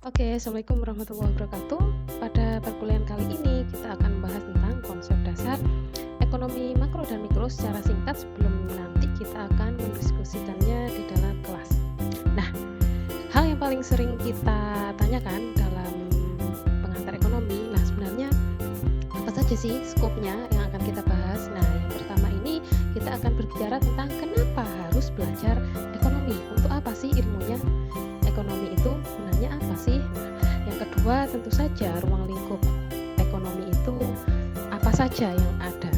Oke, Assalamualaikum warahmatullahi wabarakatuh. Pada perkuliahan kali ini kita akan membahas tentang konsep dasar ekonomi makro dan mikro secara singkat sebelum nanti kita akan mendiskusikannya di dalam kelas. Nah, hal yang paling sering kita tanyakan dalam pengantar ekonomi, nah sebenarnya apa saja sih skopnya yang akan kita bahas? Nah, yang pertama ini kita akan berbicara tentang kenapa harus belajar ekonomi. Untuk apa sih ilmunya? Ekonomi itu gunanya apa sih? Nah, yang kedua tentu saja ruang lingkup ekonomi itu apa saja yang ada.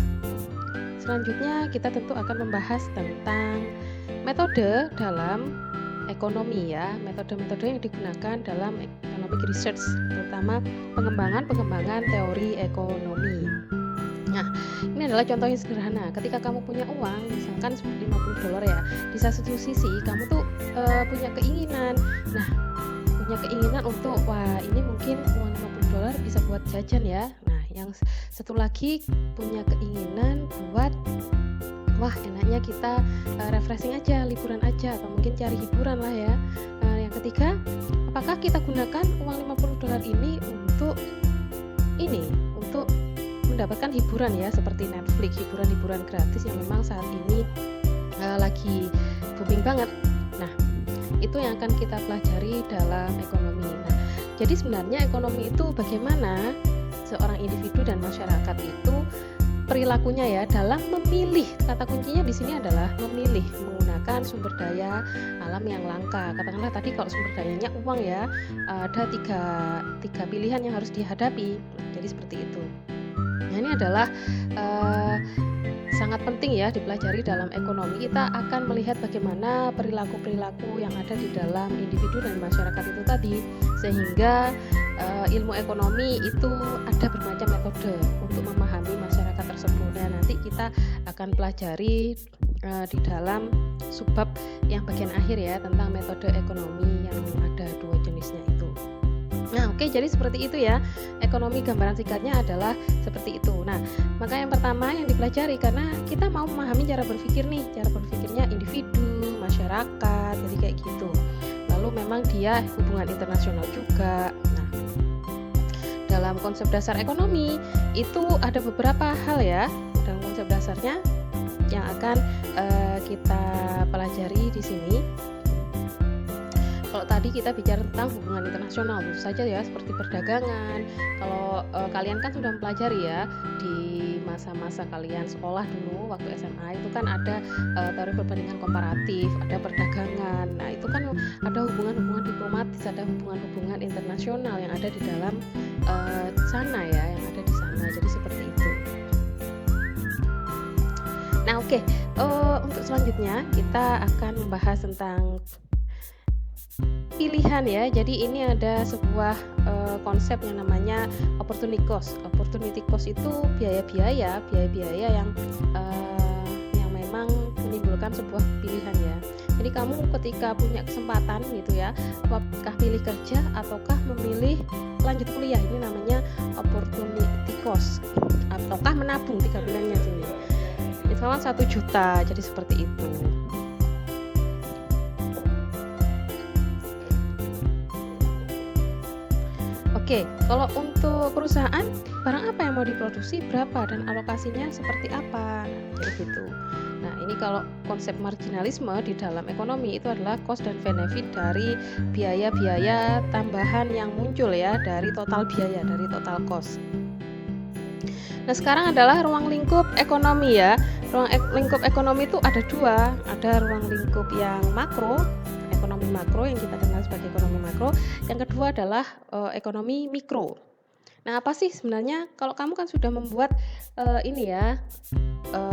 Selanjutnya kita tentu akan membahas tentang metode dalam ekonomi ya, metode-metode yang digunakan dalam economic research, terutama pengembangan teori ekonomi. Nah, ini adalah contoh yang sederhana. Ketika kamu punya uang, misalkan $50 ya, di satu sisi kamu tuh punya keinginan. Nah, punya keinginan untuk, wah ini mungkin uang $50 bisa buat jajan ya. Nah, yang satu lagi punya keinginan buat, wah enaknya kita refreshing aja, liburan aja, atau mungkin cari hiburan lah ya. Yang ketiga, apakah kita gunakan uang $50 ini untuk mendapatkan hiburan ya, seperti Netflix, hiburan-hiburan gratis yang memang saat ini lagi booming banget. Nah, itu yang akan kita pelajari dalam ekonomi. Nah, jadi sebenarnya ekonomi itu bagaimana seorang individu dan masyarakat itu perilakunya ya dalam memilih. Kata kuncinya di sini adalah memilih menggunakan sumber daya alam yang langka. Katakanlah tadi kalau sumber dayanya uang ya, ada tiga pilihan yang harus dihadapi. Jadi seperti itu. Nah, ini adalah sangat penting ya dipelajari dalam ekonomi. Kita akan melihat bagaimana perilaku-perilaku yang ada di dalam individu dan masyarakat itu tadi, sehingga ilmu ekonomi itu ada bermacam metode untuk memahami masyarakat tersebut. Dan nanti kita akan pelajari di dalam subbab yang bagian akhir ya, tentang metode ekonomi yang ada dua jenisnya itu. Nah, oke, jadi seperti itu ya. Ekonomi gambaran singkatnya adalah seperti itu. Nah, maka yang pertama yang dipelajari, karena kita mau memahami cara berpikir nih, cara berpikirnya individu, masyarakat, jadi kayak gitu. Lalu memang dia hubungan internasional juga. Nah, dalam konsep dasar ekonomi itu ada beberapa hal ya, dalam konsep dasarnya yang akan kita pelajari di sini. Kalau tadi kita bicara tentang hubungan internasional, tentu saja ya, seperti perdagangan. Kalau kalian kan sudah mempelajari ya di masa-masa kalian sekolah dulu waktu SMA itu kan ada teori perbandingan komparatif, ada perdagangan. Nah, itu kan ada hubungan-hubungan diplomatis, ada hubungan-hubungan internasional yang ada di dalam sana ya, yang ada di sana. Jadi seperti itu. Nah, oke. Untuk selanjutnya kita akan membahas tentang pilihan ya. Jadi ini ada sebuah konsep yang namanya opportunity cost. Opportunity cost itu biaya-biaya yang memang menimbulkan sebuah pilihan ya. Jadi kamu ketika punya kesempatan gitu ya, apakah pilih kerja ataukah memilih lanjut kuliah, ini namanya opportunity cost. Ataukah menabung, tiga pilihannya sini. Misalnya 1 juta, jadi seperti itu. Oke, kalau untuk perusahaan, barang apa yang mau diproduksi, berapa, dan alokasinya seperti apa, jadi gitu. Nah, ini kalau konsep marginalisme di dalam ekonomi itu adalah cost dan benefit dari biaya-biaya tambahan yang muncul ya, dari total biaya, dari total cost. Nah, sekarang adalah ruang lingkup ekonomi ya. Ruang lingkup ekonomi itu ada dua, ada ruang lingkup yang makro, ekonomi makro yang kita kenal sebagai ekonomi makro. Yang kedua adalah ekonomi mikro. Nah, apa sih sebenarnya? Kalau kamu kan sudah membuat ini ya,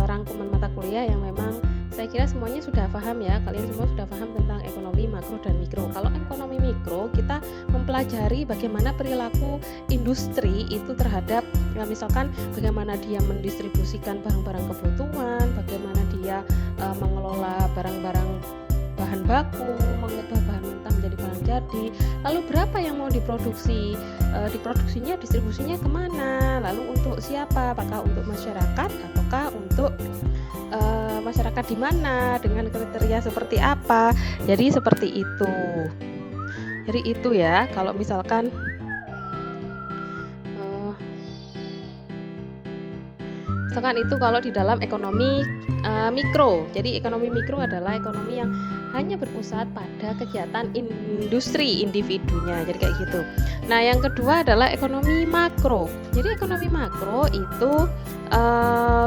rangkuman mata kuliah yang memang saya kira semuanya sudah paham ya. Kalian semua sudah paham tentang ekonomi makro dan mikro. Kalau ekonomi mikro, kita mempelajari bagaimana perilaku industri itu terhadap misalkan bagaimana dia mendistribusikan barang-barang kebutuhan, bagaimana dia mengelola barang-barang bahan baku, mengubah bahan mentah menjadi barang jadi, lalu berapa yang mau diproduksi, diproduksinya, distribusinya kemana, lalu untuk siapa, apakah untuk masyarakat ataukah untuk masyarakat di mana, dengan kriteria seperti apa. Jadi seperti itu Jadi itu ya, kalau misalkan itu kalau di dalam ekonomi mikro. Jadi ekonomi mikro adalah ekonomi yang hanya berpusat pada kegiatan industri individunya. Jadi kayak gitu. Nah, yang kedua adalah ekonomi makro. Jadi ekonomi makro itu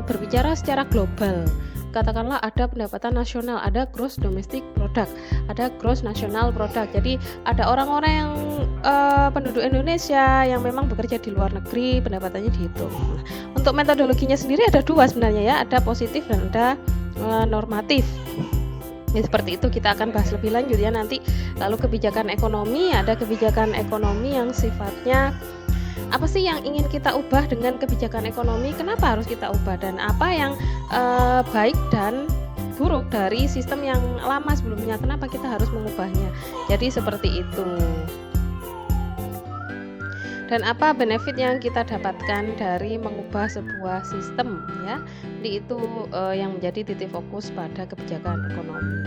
berbicara secara global. Katakanlah ada pendapatan nasional, ada gross domestic product, ada gross national product. Jadi ada orang-orang yang penduduk Indonesia yang memang bekerja di luar negeri, pendapatannya dihitung. Nah, untuk metodologinya sendiri ada dua sebenarnya ya, ada positif dan ada normatif. Ya, seperti itu kita akan bahas lebih lanjut ya nanti. Lalu kebijakan ekonomi, ada kebijakan ekonomi yang sifatnya apa sih yang ingin kita ubah dengan kebijakan ekonomi, kenapa harus kita ubah, dan apa yang baik dan buruk dari sistem yang lama sebelumnya, kenapa kita harus mengubahnya. Jadi seperti itu. Dan apa benefit yang kita dapatkan dari mengubah sebuah sistem ya. Jadi itu yang menjadi titik fokus pada kebijakan ekonomi.